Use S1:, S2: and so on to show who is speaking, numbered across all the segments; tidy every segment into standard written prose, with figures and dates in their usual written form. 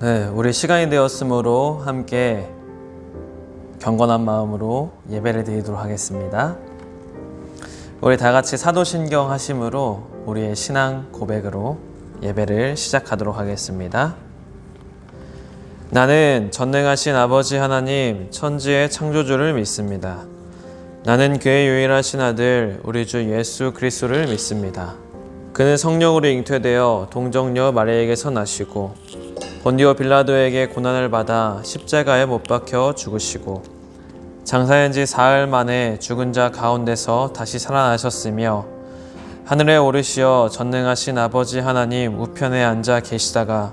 S1: 네, 우리 시간이 되었으므로 함께 경건한 마음으로 예배를 드리도록 하겠습니다. 우리 다 같이 사도신경 하심으로 우리의 신앙 고백으로 예배를 시작하도록 하겠습니다. 나는 전능하신 아버지 하나님 천지의 창조주를 믿습니다. 나는 그의 유일하신 아들 우리 주 예수 그리스도를 믿습니다. 그는 성령으로 잉태되어 동정녀 마리아에게서 나시고 본디오 빌라도에게 고난을 받아 십자가에 못 박혀 죽으시고 장사한 지 사흘 만에 죽은 자 가운데서 다시 살아나셨으며 하늘에 오르시어 전능하신 아버지 하나님 우편에 앉아 계시다가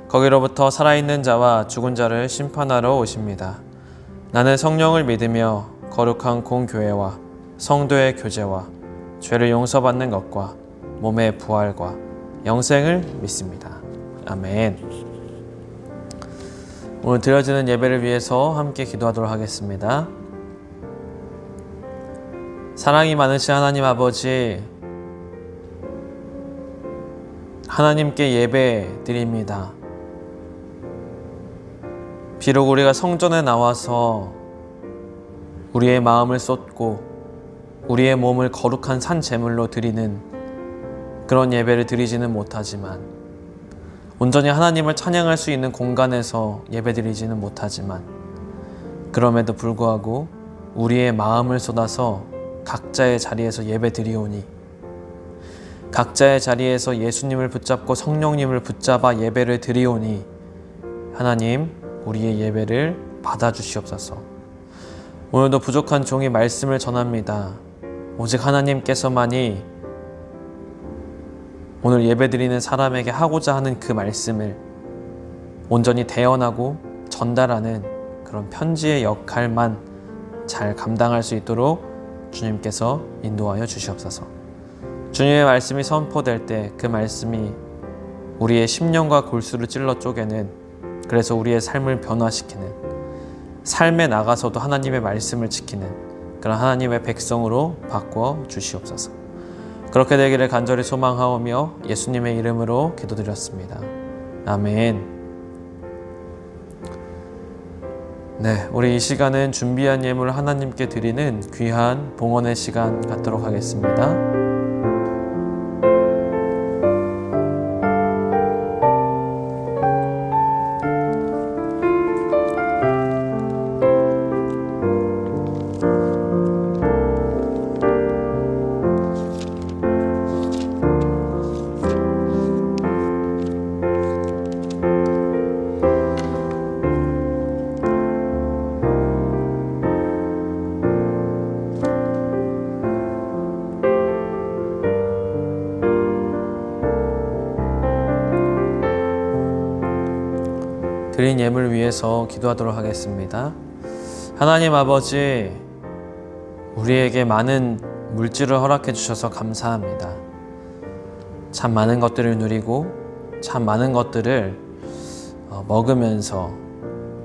S1: 거기로부터 살아있는 자와 죽은 자를 심판하러 오십니다. 나는 성령을 믿으며 거룩한 공교회와 성도의 교제와 죄를 용서받는 것과 몸의 부활과 영생을 믿습니다. 아멘. 오늘 드려지는 예배를 위해서 함께 기도하도록 하겠습니다. 사랑이 많으신 하나님 아버지, 하나님께 예배 드립니다. 비록 우리가 성전에 나와서 우리의 마음을 쏟고 우리의 몸을 거룩한 산 제물로 드리는 그런 예배를 드리지는 못하지만, 온전히 하나님을 찬양할 수 있는 공간에서 예배드리지는 못하지만, 그럼에도 불구하고 우리의 마음을 쏟아서 각자의 자리에서 예배드리오니, 각자의 자리에서 예수님을 붙잡고 성령님을 붙잡아 예배를 드리오니 하나님 우리의 예배를 받아주시옵소서. 오늘도 부족한 종이 말씀을 전합니다. 오직 하나님께서만이 오늘 예배드리는 사람에게 하고자 하는 그 말씀을 온전히 대언하고 전달하는 그런 편지의 역할만 잘 감당할 수 있도록 주님께서 인도하여 주시옵소서. 주님의 말씀이 선포될 때 그 말씀이 우리의 심령과 골수를 찔러 쪼개는, 그래서 우리의 삶을 변화시키는, 삶에 나가서도 하나님의 말씀을 지키는 그런 하나님의 백성으로 바꾸어 주시옵소서. 그렇게 되기를 간절히 소망하오며 예수님의 이름으로 기도드렸습니다. 아멘. 네, 우리 이 시간은 준비한 예물을 하나님께 드리는 귀한 봉헌의 시간 갖도록 하겠습니다. 드린 예물 위해서 기도하도록 하겠습니다. 하나님 아버지, 우리에게 많은 물질을 허락해 주셔서 감사합니다. 참 많은 것들을 누리고 참 많은 것들을 먹으면서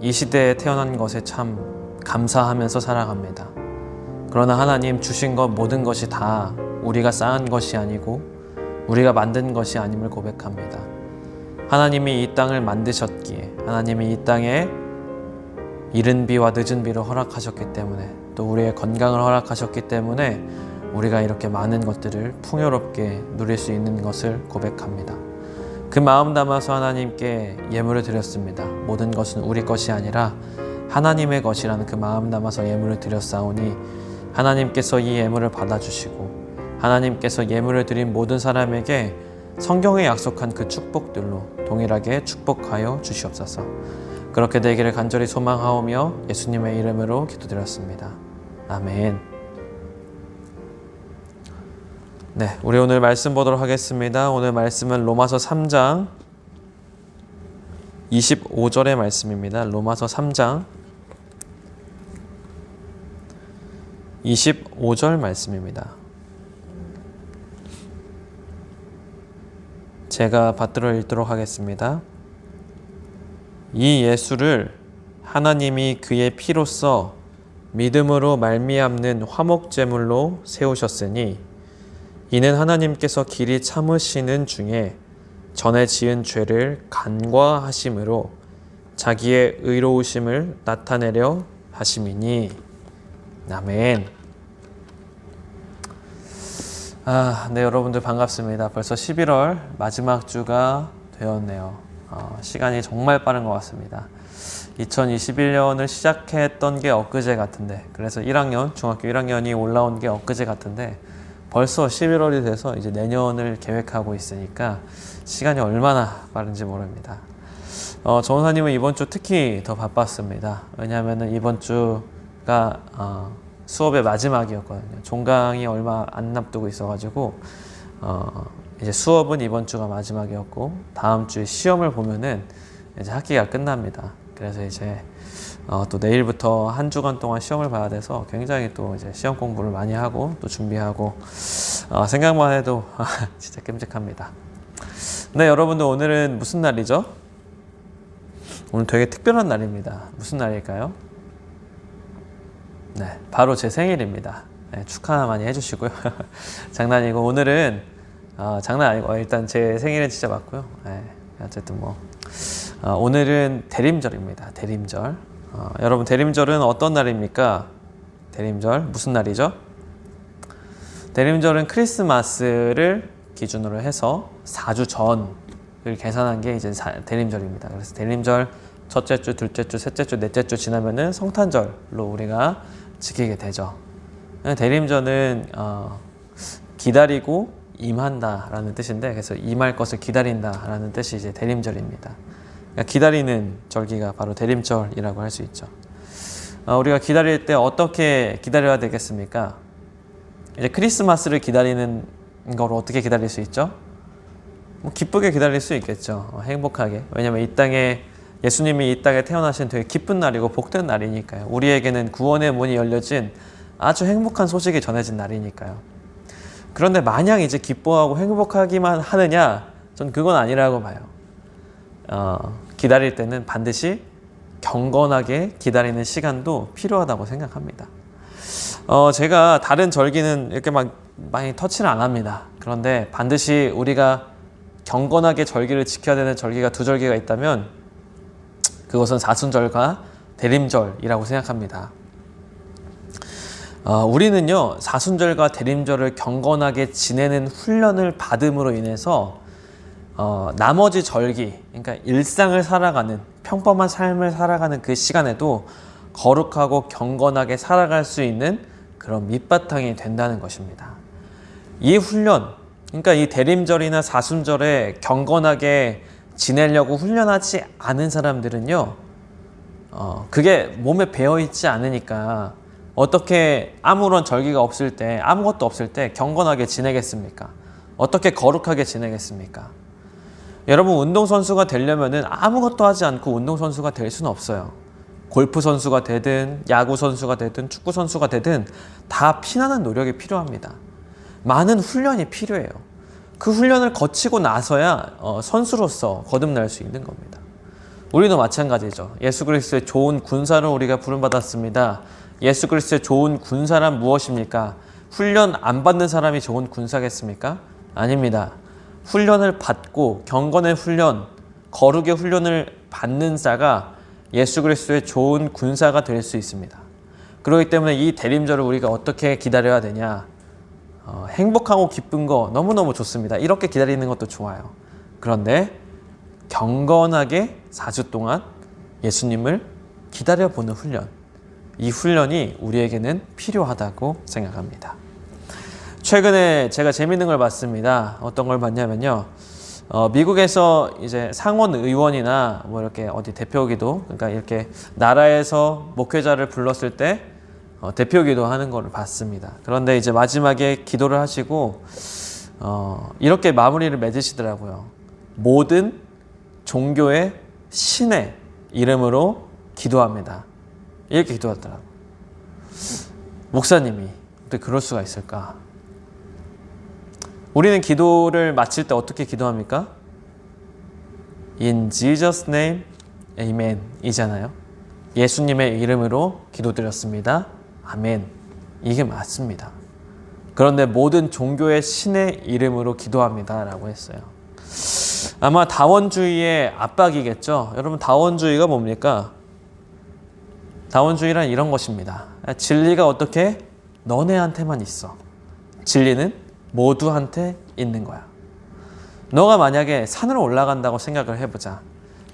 S1: 이 시대에 태어난 것에 참 감사하면서 살아갑니다. 그러나 하나님 주신 것 모든 것이 다 우리가 쌓은 것이 아니고 우리가 만든 것이 아님을 고백합니다. 하나님이 이 땅을 만드셨기에, 하나님이 이 땅에 이른 비와 늦은 비를 허락하셨기 때문에, 또 우리의 건강을 허락하셨기 때문에 우리가 이렇게 많은 것들을 풍요롭게 누릴 수 있는 것을 고백합니다. 그 마음 담아서 하나님께 예물을 드렸습니다. 모든 것은 우리 것이 아니라 하나님의 것이라는 그 마음 담아서 예물을 드렸사오니 하나님께서 이 예물을 받아주시고 하나님께서 예물을 드린 모든 사람에게 성경에 약속한 그 축복들로 동일하게 축복하여 주시옵소서. 그렇게 되기를 간절히 소망하오며 예수님의 이름으로 기도드렸습니다. 아멘. 네, 우리 오늘 말씀 보도록 하겠습니다. 오늘 말씀은 로마서 3장 25절의 말씀입니다. 로마서 3장 25절 말씀입니다. 제가 받들어 읽도록 하겠습니다. 이 예수를 하나님이 그의 피로써 믿음으로 말미암는 화목제물로 세우셨으니 이는 하나님께서 길이 참으시는 중에 전에 지은 죄를 간과하심으로 자기의 의로우심을 나타내려 하심이니. 아멘. 네, 여러분들 반갑습니다. 벌써 11월 마지막 주가 되었네요. 시간이 정말 빠른 것 같습니다. 2021년을 시작했던 게 엊그제 같은데, 그래서 1학년, 중학교 1학년이 올라온 게 엊그제 같은데 벌써 11월이 돼서 이제 내년을 계획하고 있으니까 시간이 얼마나 빠른지 모릅니다. 전사님은 이번 주 특히 더 바빴습니다. 왜냐하면 이번 주가 수업의 마지막이었거든요. 종강이 얼마 안 남두고 있어가지고 이제 수업은 이번 주가 마지막이었고 다음 주에 시험을 보면은 이제 학기가 끝납니다. 그래서 이제 또 내일부터 한 주간 동안 시험을 봐야 돼서 굉장히 또 이제 시험 공부를 많이 하고 또 준비하고 생각만 해도 진짜 끔찍합니다. 네, 여러분들 오늘은 무슨 날이죠? 오늘 되게 특별한 날입니다. 무슨 날일까요? 네, 바로 제 생일입니다. 네, 축하 많이 해주시고요. 장난이고 오늘은 장난 아니고 일단 제 생일은 진짜 맞고요. 네, 어쨌든 오늘은 대림절입니다. 대림절. 여러분 대림절은 어떤 날입니까? 대림절 무슨 날이죠? 대림절은 크리스마스를 기준으로 해서 4주 전을 계산한 게 이제 대림절입니다. 그래서 대림절 첫째 주, 둘째 주, 셋째 주, 넷째 주 지나면은 성탄절로 우리가 지키게 되죠. 대림절은 기다리고 임한다라는 뜻인데, 그래서 임할 것을 기다린다라는 뜻이 이제 대림절입니다. 그러니까 기다리는 절기가 바로 대림절이라고 할 수 있죠. 우리가 기다릴 때 어떻게 기다려야 되겠습니까? 이제 크리스마스를 기다리는 걸 어떻게 기다릴 수 있죠? 기쁘게 기다릴 수 있겠죠. 행복하게. 왜냐하면 이 땅에 예수님이 이 땅에 태어나신 되게 기쁜 날이고 복된 날이니까요. 우리에게는 구원의 문이 열려진 아주 행복한 소식이 전해진 날이니까요. 그런데 마냥 이제 기뻐하고 행복하기만 하느냐? 전 그건 아니라고 봐요. 기다릴 때는 반드시 경건하게 기다리는 시간도 필요하다고 생각합니다. 제가 다른 절기는 이렇게 막 많이 터치를 안 합니다. 그런데 반드시 우리가 경건하게 절기를 지켜야 되는 절기가 두 절기가 있다면 그것은 사순절과 대림절이라고 생각합니다. 우리는요, 사순절과 대림절을 경건하게 지내는 훈련을 받음으로 인해서 나머지 절기, 그러니까 일상을 살아가는, 평범한 삶을 살아가는 그 시간에도 거룩하고 경건하게 살아갈 수 있는 그런 밑바탕이 된다는 것입니다. 이 훈련, 그러니까 이 대림절이나 사순절에 경건하게 지내려고 훈련하지 않은 사람들은요, 그게 몸에 배어있지 않으니까 어떻게 아무런 절기가 없을 때, 아무것도 없을 때 경건하게 지내겠습니까? 어떻게 거룩하게 지내겠습니까? 여러분, 운동선수가 되려면 아무것도 하지 않고 운동선수가 될 수는 없어요. 골프선수가 되든 야구선수가 되든 축구선수가 되든 다 피나는 노력이 필요합니다. 많은 훈련이 필요해요. 그 훈련을 거치고 나서야 선수로서 거듭날 수 있는 겁니다. 우리도 마찬가지죠. 예수 그리스도의 좋은 군사로 우리가 부름받았습니다. 예수 그리스도의 좋은 군사란 무엇입니까? 훈련 안 받는 사람이 좋은 군사겠습니까? 아닙니다. 훈련을 받고 경건의 훈련, 거룩의 훈련을 받는 자가 예수 그리스도의 좋은 군사가 될 수 있습니다. 그렇기 때문에 이 대림절을 우리가 어떻게 기다려야 되냐? 행복하고 기쁜 거 너무너무 좋습니다. 이렇게 기다리는 것도 좋아요. 그런데 경건하게 4주 동안 예수님을 기다려보는 훈련, 이 훈련이 우리에게는 필요하다고 생각합니다. 최근에 제가 재밌는 걸 봤습니다. 어떤 걸 봤냐면요. 미국에서 이제 상원 의원이나 뭐 이렇게 어디 대표기도, 그러니까 이렇게 나라에서 목회자를 불렀을 때 대표기도 하는 걸 봤습니다. 그런데 이제 마지막에 기도를 하시고 이렇게 마무리를 맺으시더라고요. 모든 종교의 신의 이름으로 기도합니다. 이렇게 기도하더라고요. 목사님이 어떻게 그럴 수가 있을까? 우리는 기도를 마칠 때 어떻게 기도합니까? In Jesus' name, Amen 이잖아요. 예수님의 이름으로 기도드렸습니다. 아멘. 이게 맞습니다. 그런데 모든 종교의 신의 이름으로 기도합니다 라고 했어요. 아마 다원주의의 압박이겠죠. 여러분, 다원주의가 뭡니까? 다원주의란 이런 것입니다. 진리가 어떻게? 너네한테만 있어. 진리는 모두한테 있는 거야. 너가 만약에 산으로 올라간다고 생각을 해보자.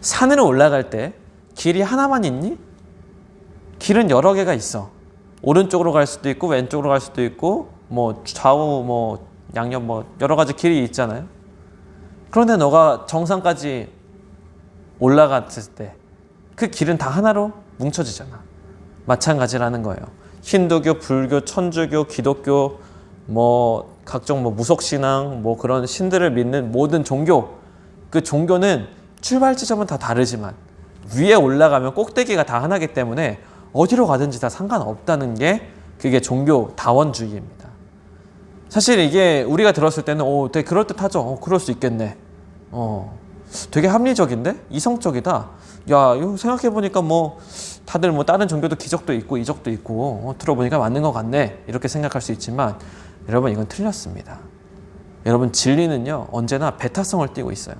S1: 산으로 올라갈 때 길이 하나만 있니? 길은 여러 개가 있어. 오른쪽으로 갈 수도 있고 왼쪽으로 갈 수도 있고 뭐 좌우 뭐 양옆 뭐 여러 가지 길이 있잖아요. 그런데 너가 정상까지 올라갔을 때 그 길은 다 하나로 뭉쳐지잖아. 마찬가지라는 거예요. 힌두교, 불교, 천주교, 기독교, 뭐 각종 뭐 무속신앙, 뭐 그런 신들을 믿는 모든 종교, 그 종교는 출발 지점은 다 다르지만 위에 올라가면 꼭대기가 다 하나이기 때문에 어디로 가든지 다 상관없다는 게 그게 종교 다원주의입니다. 사실 이게 우리가 들었을 때는 되게 그럴듯하죠. 그럴 수 있겠네. 되게 합리적인데? 이성적이다. 야, 이거 생각해보니까 뭐 다들 뭐 다른 종교도 기적도 있고 이적도 있고 들어보니까 맞는 것 같네. 이렇게 생각할 수 있지만 여러분, 이건 틀렸습니다. 여러분, 진리는요 언제나 배타성을 띠고 있어요.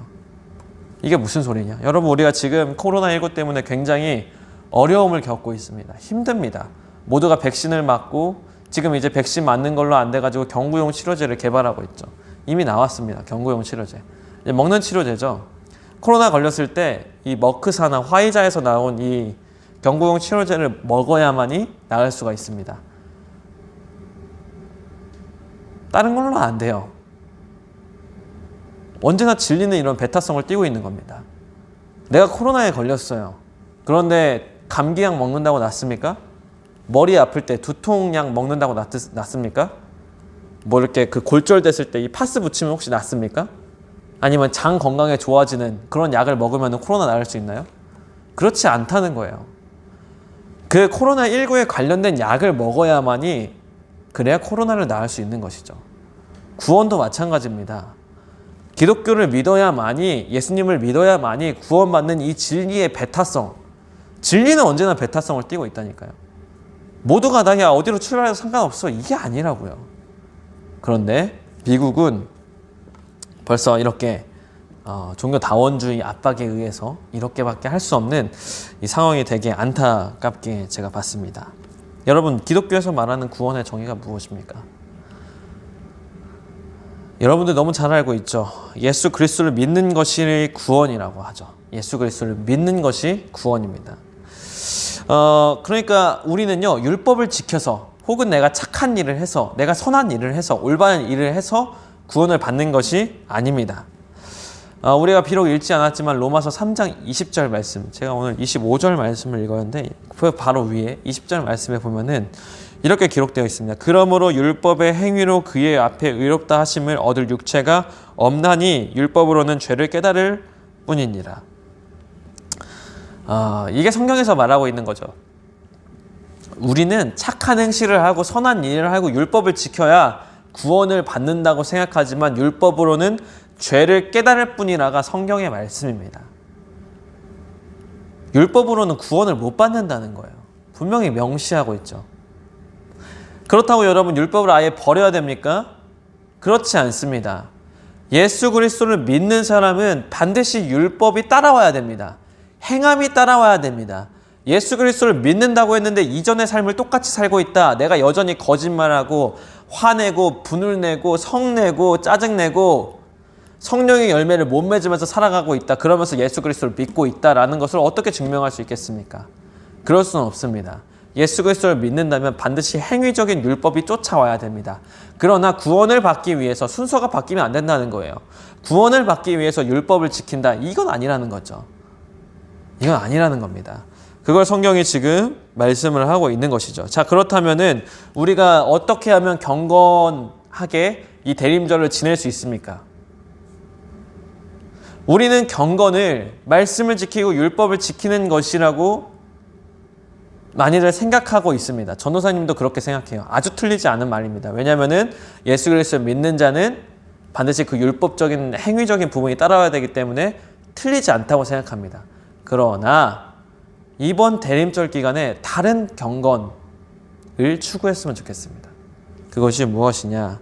S1: 이게 무슨 소리냐? 여러분, 우리가 지금 코로나19 때문에 굉장히 어려움을 겪고 있습니다. 힘듭니다. 모두가 백신을 맞고 지금 이제 백신 맞는 걸로 안 돼가지고 경구용 치료제를 개발하고 있죠. 이미 나왔습니다. 경구용 치료제. 이제 먹는 치료제죠. 코로나 걸렸을 때 이 머크사나 화이자에서 나온 이 경구용 치료제를 먹어야만이 나을 수가 있습니다. 다른 걸로 안 돼요. 언제나 진리는 이런 배타성을 띠고 있는 겁니다. 내가 코로나에 걸렸어요. 그런데 감기약 먹는다고 낫습니까? 머리 아플 때 두통약 먹는다고 낫습니까? 뭐 이렇게 그 골절됐을 때 이 파스 붙이면 혹시 낫습니까? 아니면 장 건강에 좋아지는 그런 약을 먹으면 코로나 나을 수 있나요? 그렇지 않다는 거예요. 그 코로나19에 관련된 약을 먹어야만이 그래야 코로나를 나을 수 있는 것이죠. 구원도 마찬가지입니다. 기독교를 믿어야만이, 예수님을 믿어야만이 구원받는 이 진리의 배타성, 진리는 언제나 배타성을 띠고 있다니까요. 모두가 다 야 어디로 출발해도 상관없어, 이게 아니라고요. 그런데 미국은 벌써 이렇게 종교 다원주의 압박에 의해서 이렇게밖에 할 수 없는 이 상황이 되게 안타깝게 제가 봤습니다. 여러분, 기독교에서 말하는 구원의 정의가 무엇입니까? 여러분들 너무 잘 알고 있죠. 예수 그리스도를 믿는 것이 구원이라고 하죠. 예수 그리스도를 믿는 것이 구원입니다. 그러니까 우리는요, 율법을 지켜서 혹은 내가 착한 일을 해서, 내가 선한 일을 해서, 올바른 일을 해서 구원을 받는 것이 아닙니다. 우리가 비록 읽지 않았지만 로마서 3장 20절 말씀, 제가 오늘 25절 말씀을 읽었는데 바로 위에 20절 말씀에 보면은 이렇게 기록되어 있습니다. 그러므로 율법의 행위로 그의 앞에 의롭다 하심을 얻을 육체가 없나니 율법으로는 죄를 깨달을 뿐이니라. 이게 성경에서 말하고 있는 거죠. 우리는 착한 행실을 하고 선한 일을 하고 율법을 지켜야 구원을 받는다고 생각하지만 율법으로는 죄를 깨달을 뿐이라가 성경의 말씀입니다. 율법으로는 구원을 못 받는다는 거예요. 분명히 명시하고 있죠. 그렇다고 여러분, 율법을 아예 버려야 됩니까? 그렇지 않습니다. 예수 그리스도를 믿는 사람은 반드시 율법이 따라와야 됩니다. 행함이 따라와야 됩니다. 예수 그리스도를 믿는다고 했는데 이전의 삶을 똑같이 살고 있다. 내가 여전히 거짓말하고 화내고 분을 내고 성내고 짜증내고 성령의 열매를 못 맺으면서 살아가고 있다. 그러면서 예수 그리스도를 믿고 있다라는 것을 어떻게 증명할 수 있겠습니까? 그럴 수는 없습니다. 예수 그리스도를 믿는다면 반드시 행위적인 율법이 쫓아와야 됩니다. 그러나 구원을 받기 위해서 순서가 바뀌면 안 된다는 거예요. 구원을 받기 위해서 율법을 지킨다. 이건 아니라는 거죠. 이건 아니라는 겁니다. 그걸 성경이 지금 말씀을 하고 있는 것이죠. 자, 그렇다면은 우리가 어떻게 하면 경건하게 이 대림절을 지낼 수 있습니까? 우리는 경건을 말씀을 지키고 율법을 지키는 것이라고 많이들 생각하고 있습니다. 전도사님도 그렇게 생각해요. 아주 틀리지 않은 말입니다. 왜냐하면은 예수 그리스도를 믿는 자는 반드시 그 율법적인 행위적인 부분이 따라와야 되기 때문에 틀리지 않다고 생각합니다. 그러나 이번 대림절 기간에 다른 경건을 추구했으면 좋겠습니다. 그것이 무엇이냐?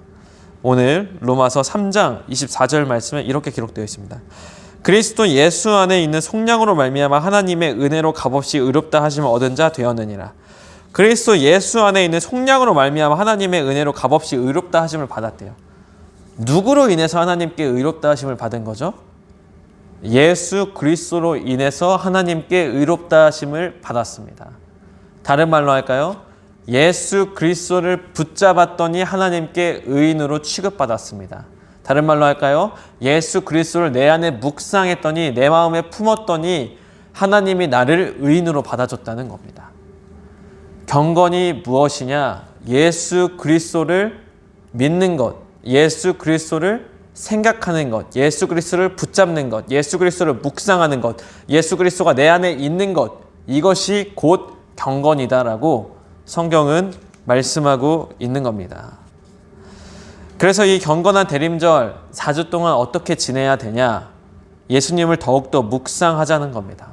S1: 오늘 로마서 3장 24절 말씀에 이렇게 기록되어 있습니다. 그리스도 예수 안에 있는 속량으로 말미암아 하나님의 은혜로 값없이 의롭다 하심을 얻은 자 되었느니라. 그리스도 예수 안에 있는 속량으로 말미암아 하나님의 은혜로 값없이 의롭다 하심을 받았대요. 누구로 인해서 하나님께 의롭다 하심을 받은 거죠? 예수 그리스도로 인해서 하나님께 의롭다 하심을 받았습니다. 다른 말로 할까요? 예수 그리스도를 붙잡았더니 하나님께 의인으로 취급받았습니다. 다른 말로 할까요? 예수 그리스도를 내 안에 묵상했더니, 내 마음에 품었더니 하나님이 나를 의인으로 받아줬다는 겁니다. 경건이 무엇이냐? 예수 그리스도를 믿는 것, 예수 그리스도를 생각하는 것, 예수 그리스도를 붙잡는 것, 예수 그리스도를 묵상하는 것, 예수 그리스도가 내 안에 있는 것, 이것이 곧 경건이다라고 성경은 말씀하고 있는 겁니다. 그래서 이 경건한 대림절 4주 동안 어떻게 지내야 되냐? 예수님을 더욱더 묵상하자는 겁니다.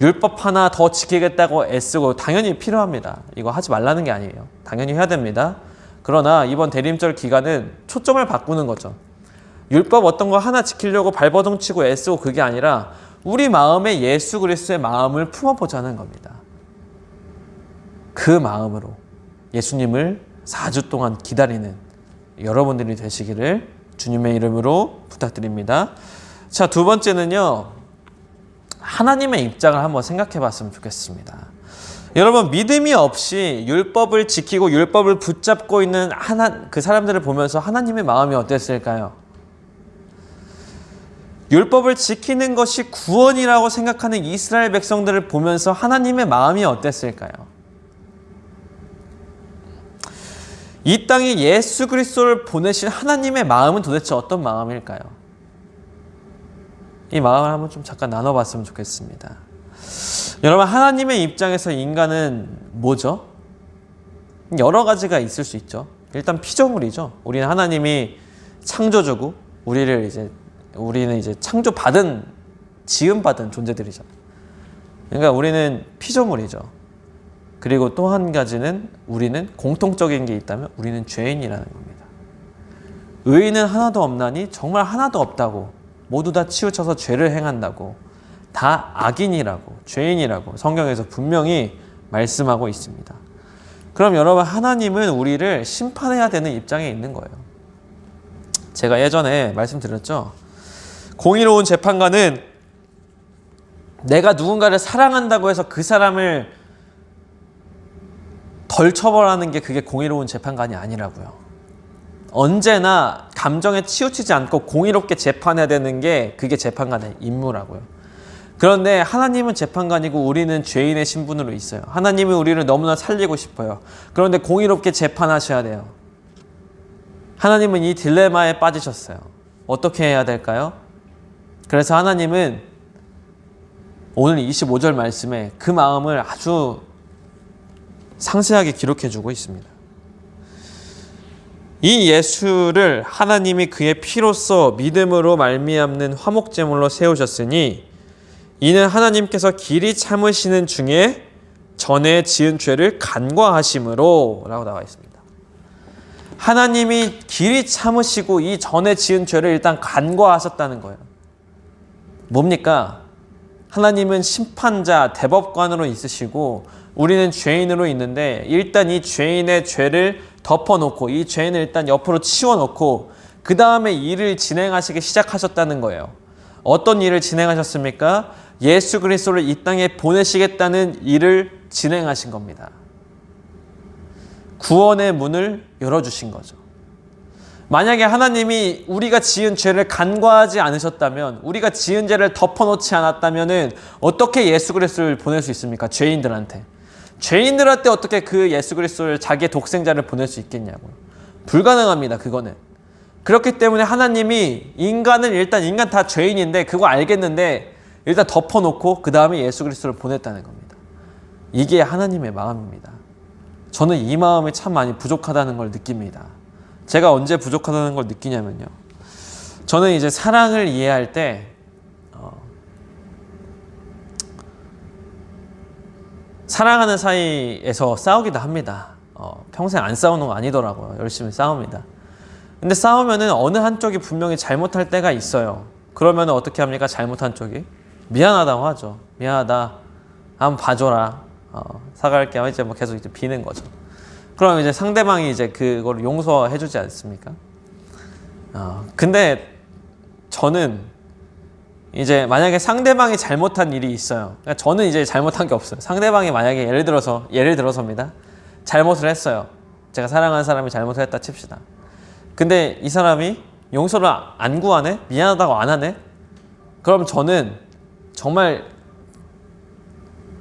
S1: 율법 하나 더 지키겠다고 애쓰고 당연히 필요합니다. 이거 하지 말라는 게 아니에요. 당연히 해야 됩니다. 그러나 이번 대림절 기간은 초점을 바꾸는 거죠. 율법 어떤 거 하나 지키려고 발버둥 치고 애쓰고 그게 아니라 우리 마음에 예수 그리스도의 마음을 품어보자는 겁니다. 그 마음으로 예수님을 4주 동안 기다리는 여러분들이 되시기를 주님의 이름으로 부탁드립니다. 자, 두 번째는요, 하나님의 입장을 한번 생각해 봤으면 좋겠습니다. 여러분, 믿음이 없이 율법을 지키고 율법을 붙잡고 있는 그 사람들을 보면서 하나님의 마음이 어땠을까요? 율법을 지키는 것이 구원이라고 생각하는 이스라엘 백성들을 보면서 하나님의 마음이 어땠을까요? 이 땅에 예수 그리스도를 보내신 하나님의 마음은 도대체 어떤 마음일까요? 이 마음을 한번 좀 잠깐 나눠봤으면 좋겠습니다. 여러분, 하나님의 입장에서 인간은 뭐죠? 여러 가지가 있을 수 있죠. 일단 피조물이죠. 우리는 하나님이 창조주고 우리는 이제 창조받은, 지음받은 존재들이잖아요. 그러니까 우리는 피조물이죠. 그리고 또 한 가지는 우리는 공통적인 게 있다면 우리는 죄인이라는 겁니다. 의인은 하나도 없나니 정말 하나도 없다고, 모두 다 치우쳐서 죄를 행한다고, 다 악인이라고, 죄인이라고 성경에서 분명히 말씀하고 있습니다. 그럼 여러분, 하나님은 우리를 심판해야 되는 입장에 있는 거예요. 제가 예전에 말씀드렸죠. 공의로운 재판관은 내가 누군가를 사랑한다고 해서 그 사람을 덜 처벌하는 게 그게 공의로운 재판관이 아니라고요. 언제나 감정에 치우치지 않고 공의롭게 재판해야 되는 게 그게 재판관의 임무라고요. 그런데 하나님은 재판관이고 우리는 죄인의 신분으로 있어요. 하나님이 우리를 너무나 살리고 싶어요. 그런데 공의롭게 재판하셔야 돼요. 하나님은 이 딜레마에 빠지셨어요. 어떻게 해야 될까요? 그래서 하나님은 오늘 25절 말씀에 그 마음을 아주 상세하게 기록해주고 있습니다. 이 예수를 하나님이 그의 피로써 믿음으로 말미암는 화목제물로 세우셨으니 이는 하나님께서 길이 참으시는 중에 전에 지은 죄를 간과하심으로 라고 나와 있습니다. 하나님이 길이 참으시고 이 전에 지은 죄를 일단 간과하셨다는 거예요. 뭡니까? 하나님은 심판자, 대법관으로 있으시고 우리는 죄인으로 있는데 일단 이 죄인의 죄를 덮어놓고 이 죄인을 일단 옆으로 치워놓고 그 다음에 일을 진행하시기 시작하셨다는 거예요. 어떤 일을 진행하셨습니까? 예수 그리스도를 이 땅에 보내시겠다는 일을 진행하신 겁니다. 구원의 문을 열어주신 거죠. 만약에 하나님이 우리가 지은 죄를 간과하지 않으셨다면, 우리가 지은 죄를 덮어놓지 않았다면 어떻게 예수 그리스도를 보낼 수 있습니까? 죄인들한테 어떻게 그 예수 그리스도를, 자기의 독생자를 보낼 수 있겠냐고요. 불가능합니다. 그거는. 그렇기 때문에 하나님이 인간은 일단 인간 다 죄인인데 그거 알겠는데 일단 덮어놓고 그 다음에 예수 그리스도를 보냈다는 겁니다. 이게 하나님의 마음입니다. 저는 이 마음이 참 많이 부족하다는 걸 느낍니다. 제가 언제 부족하다는 걸 느끼냐면요. 저는 이제 사랑을 이해할 때 사랑하는 사이에서 싸우기도 합니다. 평생 안 싸우는 거 아니더라고요. 열심히 싸웁니다. 근데 싸우면은 어느 한쪽이 분명히 잘못할 때가 있어요. 그러면 어떻게 합니까? 잘못한 쪽이 미안하다고 하죠. 미안하다. 한번 봐줘라. 사과할게. 이제 뭐 계속 이제 비는 거죠. 그럼 이제 상대방이 이제 그걸 용서해주지 않습니까? 근데 저는 이제 만약에 상대방이 잘못한 일이 있어요. 그러니까 저는 이제 잘못한 게 없어요. 상대방이 만약에 예를 들어서입니다. 잘못을 했어요. 제가 사랑하는 사람이 잘못을 했다 칩시다. 근데 이 사람이 용서를 안 구하네? 미안하다고 안 하네? 그럼 저는 정말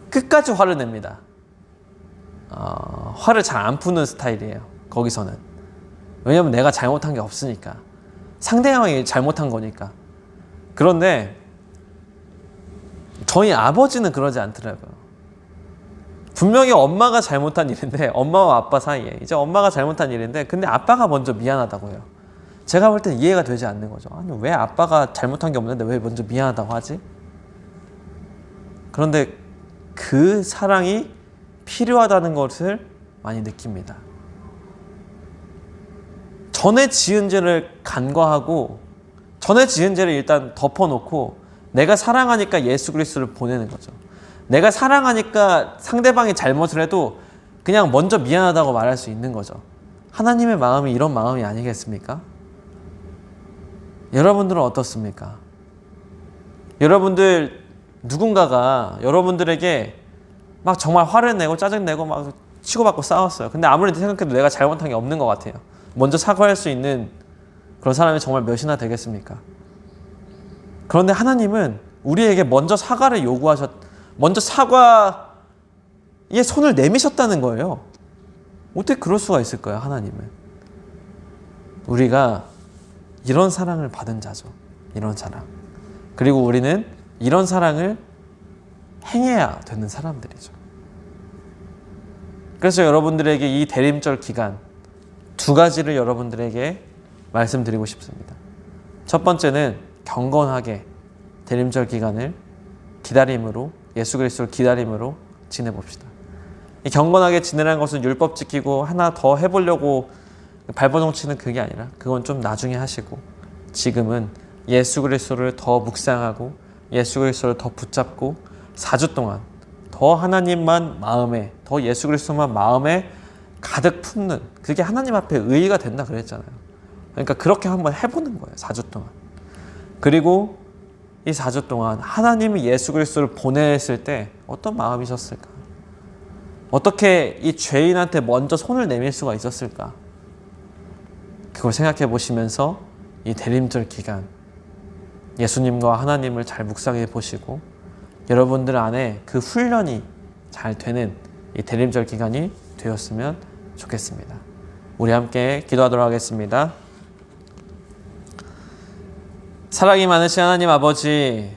S1: 끝까지 화를 냅니다. 화를 잘 안 푸는 스타일이에요. 거기서는. 왜냐면 내가 잘못한 게 없으니까. 상대방이 잘못한 거니까. 그런데 저희 아버지는 그러지 않더라고요. 분명히 엄마가 잘못한 일인데, 엄마와 아빠 사이에 이제 엄마가 잘못한 일인데, 근데 아빠가 먼저 미안하다고 해요. 제가 볼 땐 이해가 되지 않는 거죠. 아니, 왜 아빠가 잘못한 게 없는데 왜 먼저 미안하다고 하지? 그런데 그 사랑이 필요하다는 것을 많이 느낍니다. 전에 지은 죄를 간과하고, 전에 지은 죄를 일단 덮어놓고, 내가 사랑하니까 예수 그리스도를 보내는 거죠. 내가 사랑하니까 상대방이 잘못을 해도 그냥 먼저 미안하다고 말할 수 있는 거죠. 하나님의 마음이 이런 마음이 아니겠습니까? 여러분들은 어떻습니까? 여러분들 누군가가 여러분들에게 막 정말 화를 내고 짜증내고 막 치고받고 싸웠어요. 근데 아무리 생각해도 내가 잘못한 게 없는 것 같아요. 먼저 사과할 수 있는 그런 사람이 정말 몇이나 되겠습니까? 그런데 하나님은 우리에게 먼저 사과에 손을 내미셨다는 거예요. 어떻게 그럴 수가 있을까요, 하나님은? 우리가 이런 사랑을 받은 자죠. 이런 사랑. 그리고 우리는 이런 사랑을 행해야 되는 사람들이죠. 그래서 여러분들에게 이 대림절 기간 2가지를 여러분들에게 말씀드리고 싶습니다. 첫 번째는 경건하게 대림절 기간을 기다림으로, 예수 그리스도를 기다림으로 지내봅시다. 이 경건하게 지내라는 것은 율법 지키고 하나 더 해보려고 발버둥치는 그게 아니라 그건 좀 나중에 하시고, 지금은 예수 그리스도를 더 묵상하고 예수 그리스도를 더 붙잡고 4주 동안 더 하나님만 마음에, 더 예수 그리스도만 마음에 가득 품는, 그게 하나님 앞에 의의가 된다 그랬잖아요. 그러니까 그렇게 한번 해보는 거예요. 4주 동안. 그리고 이 4주 동안 하나님이 예수 그리스도를 보냈을 때 어떤 마음이셨을까? 어떻게 이 죄인한테 먼저 손을 내밀 수가 있었을까? 그걸 생각해 보시면서 이 대림절 기간 예수님과 하나님을 잘 묵상해 보시고 여러분들 안에 그 훈련이 잘 되는 이 대림절 기간이 되었으면 좋겠습니다. 우리 함께 기도하도록 하겠습니다. 사랑이 많으신 하나님 아버지,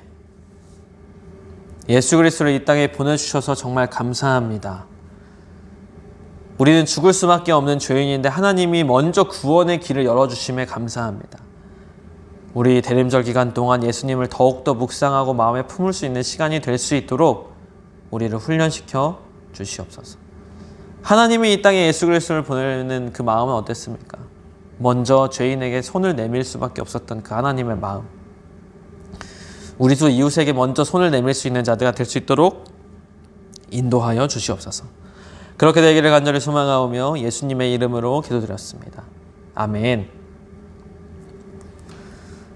S1: 예수 그리스도를 이 땅에 보내주셔서 정말 감사합니다. 우리는 죽을 수밖에 없는 죄인인데 하나님이 먼저 구원의 길을 열어주심에 감사합니다. 우리 대림절 기간 동안 예수님을 더욱더 묵상하고 마음에 품을 수 있는 시간이 될 수 있도록 우리를 훈련시켜 주시옵소서. 하나님이 이 땅에 예수 그리스도를 보내는 그 마음은 어땠습니까? 먼저 죄인에게 손을 내밀 수밖에 없었던 그 하나님의 마음, 우리도 이웃에게 먼저 손을 내밀 수 있는 자들가 될 수 있도록 인도하여 주시옵소서. 그렇게 되기를 간절히 소망하오며 예수님의 이름으로 기도드렸습니다. 아멘.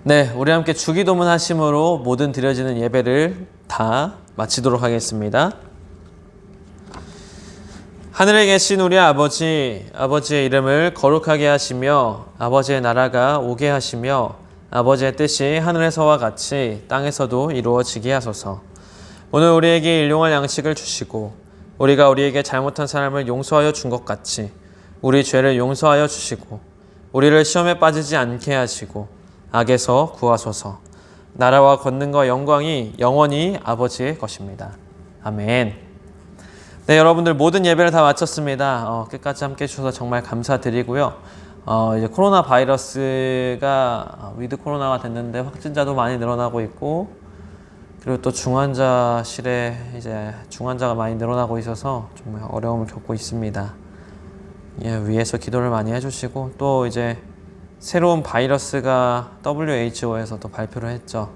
S1: 네, 우리 함께 주기도문 하심으로 모든 드려지는 예배를 다 마치도록 하겠습니다. 하늘에 계신 우리 아버지, 아버지의 이름을 거룩하게 하시며 아버지의 나라가 오게 하시며 아버지의 뜻이 하늘에서와 같이 땅에서도 이루어지게 하소서. 오늘 우리에게 일용할 양식을 주시고 우리가 우리에게 잘못한 사람을 용서하여 준 것 같이 우리 죄를 용서하여 주시고 우리를 시험에 빠지지 않게 하시고 악에서 구하소서. 나라와 권능과 영광이 영원히 아버지의 것입니다. 아멘. 네, 여러분들 모든 예배를 다 마쳤습니다. 끝까지 함께 해주셔서 정말 감사드리고요. 이제 코로나 바이러스가 위드 코로나가 됐는데 확진자도 많이 늘어나고 있고, 그리고 또 중환자실에 이제 중환자가 많이 늘어나고 있어서 정말 어려움을 겪고 있습니다. 예, 위에서 기도를 많이 해주시고 또 이제 새로운 바이러스가 WHO에서도 발표를 했죠.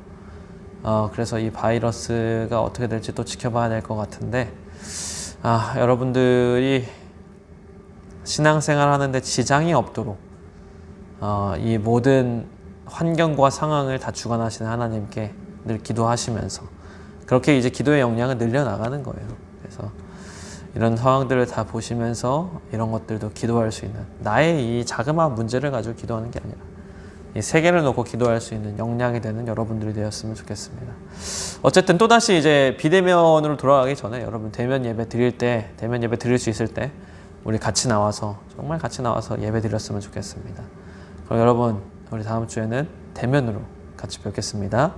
S1: 그래서 이 바이러스가 어떻게 될지 또 지켜봐야 될 것 같은데, 여러분들이 신앙생활 하는데 지장이 없도록 이 모든 환경과 상황을 다 주관하시는 하나님께 늘 기도하시면서 그렇게 이제 기도의 역량을 늘려나가는 거예요. 그래서 이런 상황들을 다 보시면서 이런 것들도 기도할 수 있는, 나의 이 자그마한 문제를 가지고 기도하는 게 아니라 이 세계를 놓고 기도할 수 있는 역량이 되는 여러분들이 되었으면 좋겠습니다. 어쨌든 또다시 이제 비대면으로 돌아가기 전에 여러분 대면 예배 드릴 수 있을 때 우리 같이 나와서, 정말 같이 나와서 예배 드렸으면 좋겠습니다. 그럼 여러분, 우리 다음 주에는 대면으로 같이 뵙겠습니다.